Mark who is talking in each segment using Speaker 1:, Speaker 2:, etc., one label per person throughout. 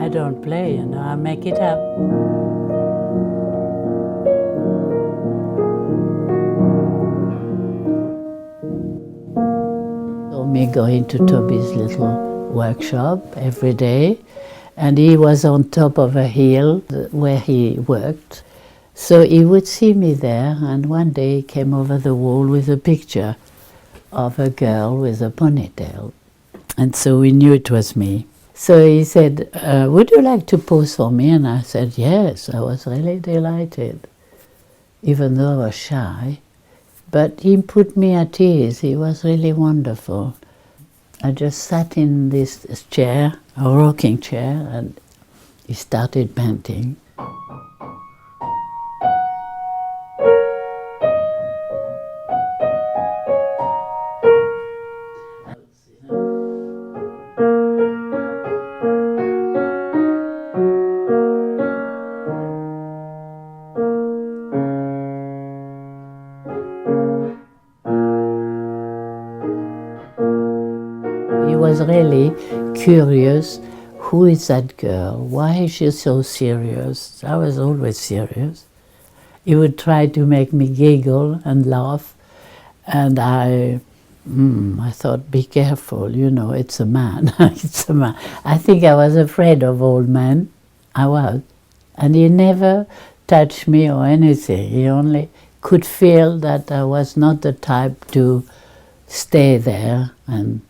Speaker 1: I don't play, I make it up. So me going to Toby's little workshop every day, and he was on top of a hill where he worked. So he would see me there, and one day he came over the wall with a picture of a girl with a ponytail. And so we knew it was me. So he said, would you like to pose for me? And I said, yes. I was really delighted, even though I was shy. But he put me at ease. He was really wonderful. I just sat in this chair, a rocking chair, and he started painting. He was really curious, who is that girl? Why is she so serious? I was always serious. He would try to make me giggle and laugh, and I thought, be careful, it's a man, it's a man. I think I was afraid of old men, I was. And he never touched me or anything. He only could feel that I was not the type to stay there, and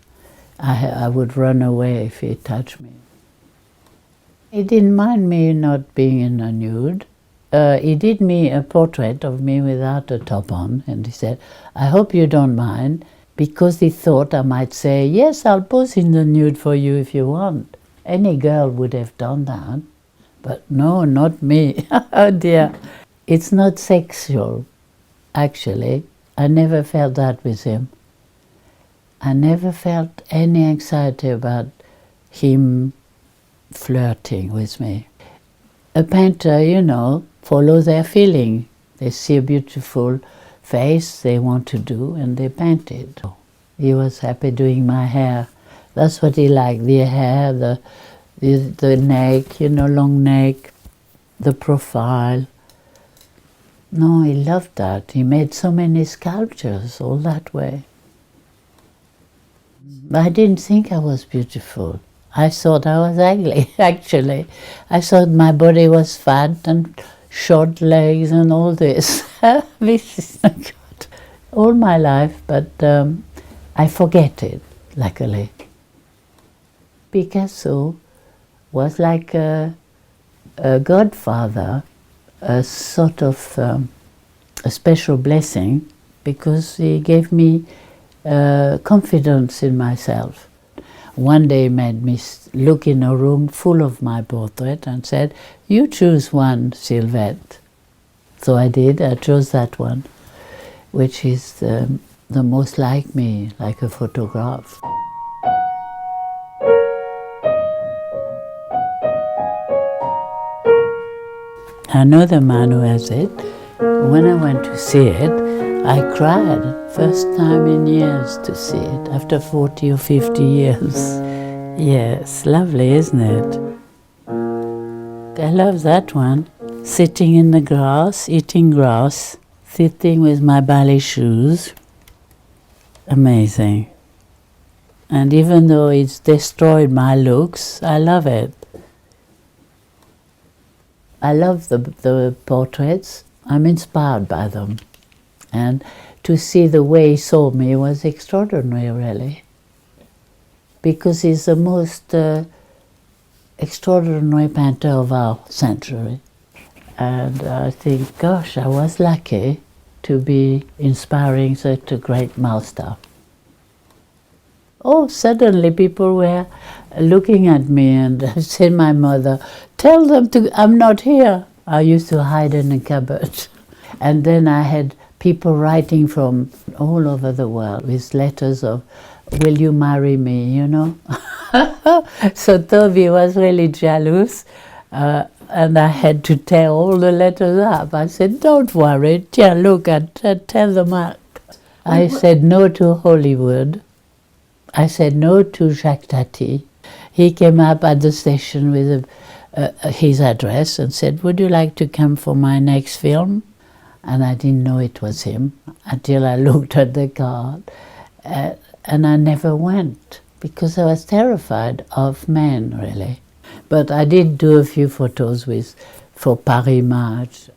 Speaker 1: I would run away if he touched me. He didn't mind me not being in a nude. He did me a portrait of me without a top on, and he said, I hope you don't mind, because he thought I might say, yes, I'll pose in the nude for you if you want. Any girl would have done that, but no, not me. Oh dear. It's not sexual, actually. I never felt that with him. I never felt any anxiety about him flirting with me. A painter, follow their feeling. They see a beautiful face they want to do, and they paint it. He was happy doing my hair. That's what he liked, the hair, the neck, long neck, the profile. No, he loved that. He made so many sculptures all that way. I didn't think I was beautiful. I thought I was ugly, actually. I thought my body was fat and short legs and all this. This is good. All my life, but I forget it, luckily. Picasso was like a godfather, a sort of a special blessing, because he gave me confidence in myself. One day he made me look in a room full of my portrait and said, you choose one, Sylvette. So I did, I chose that one, which is the most like me, like a photograph. I know the man who has it. When I went to see it, I cried. First time in years to see it, after 40 or 50 years. Yes, lovely, isn't it? I love that one. Sitting in the grass, eating grass, sitting with my ballet shoes. Amazing. And even though it's destroyed my looks, I love it. I love the portraits. I'm inspired by them. And to see the way he saw me was extraordinary, really. Because he's the most extraordinary painter of our century. And I think, gosh, I was lucky to be inspiring such a great master. Oh, suddenly people were looking at me, and I said, my mother, tell them I'm not here. I used to hide in a cupboard. And then I had people writing from all over the world with letters of, will you marry me, So Toby was really jealous, and I had to tear all the letters up. I said, don't worry, look, I tear them up. I said no to Hollywood. I said no to Jacques Tati. He came up at the station with his address and said, "Would you like to come for my next film?" And I didn't know it was him until I looked at the card. And I never went because I was terrified of men, really. But I did do a few photos for Paris Match.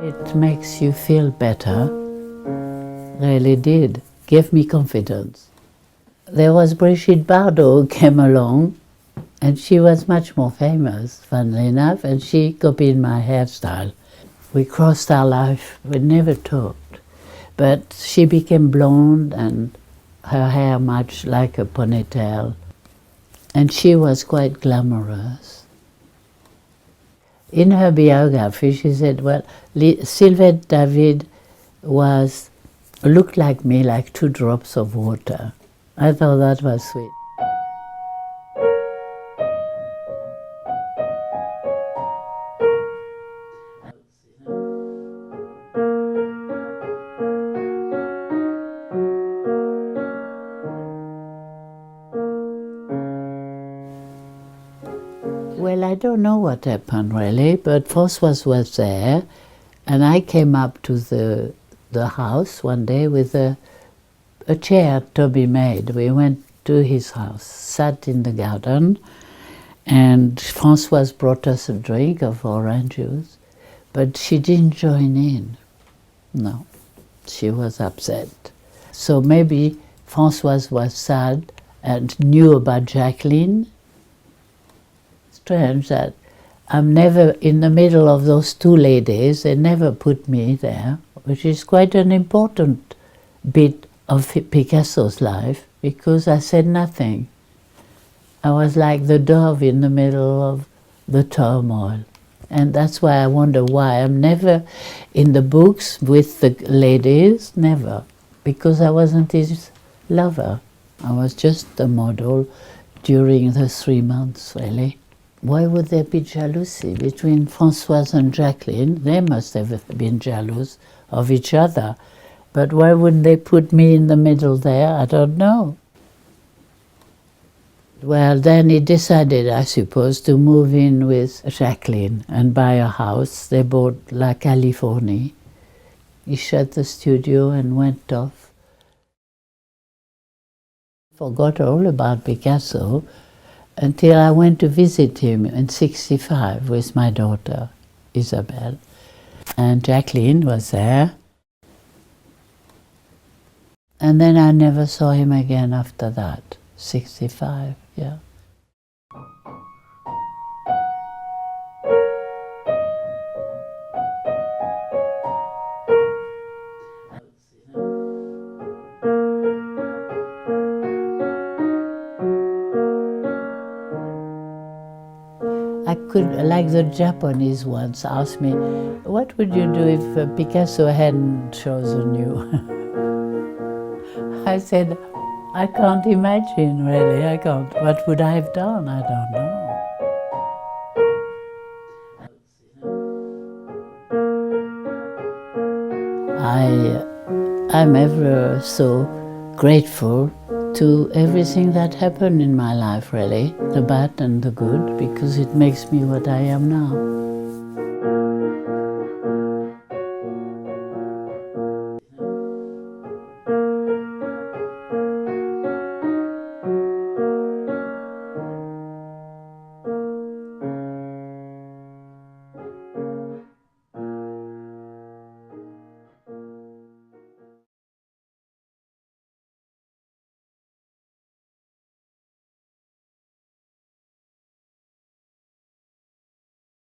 Speaker 1: It makes you feel better, really did, gave me confidence. There was Brigitte Bardot who came along, and she was much more famous, funnily enough, and she copied my hairstyle. We crossed our life, we never talked, but she became blonde and her hair much like a ponytail, and she was quite glamorous. In her biography, she said, well, Sylvette David looked like me, like 2 drops of water. I thought that was sweet. Well, I don't know what happened really, but Françoise was there, and I came up to the house one day with a chair Toby made. We went to his house, sat in the garden, and Françoise brought us a drink of orange juice, but she didn't join in. No, she was upset. So maybe Françoise was sad and knew about Jacqueline. Strange that I'm never in the middle of those 2 ladies. They never put me there, which is quite an important bit of Picasso's life, because I said nothing. I was like the dove in the middle of the turmoil. And that's why I wonder why I'm never in the books with the ladies, never, because I wasn't his lover. I was just a model during the 3 months, really. Why would there be jealousy between Françoise and Jacqueline? They must have been jealous of each other. But why wouldn't they put me in the middle there? I don't know. Well, then he decided, I suppose, to move in with Jacqueline and buy a house. They bought La Californie. He shut the studio and went off. Forgot all about Picasso until I went to visit him in '65 with my daughter, Isabel. And Jacqueline was there. And then I never saw him again after that, '65, yeah. I could, like the Japanese once asked me, what would you do if Picasso hadn't chosen you? I said, I can't imagine, really, I can't. What would I have done? I don't know. I'm ever so grateful to everything that happened in my life, really, the bad and the good, because it makes me what I am now.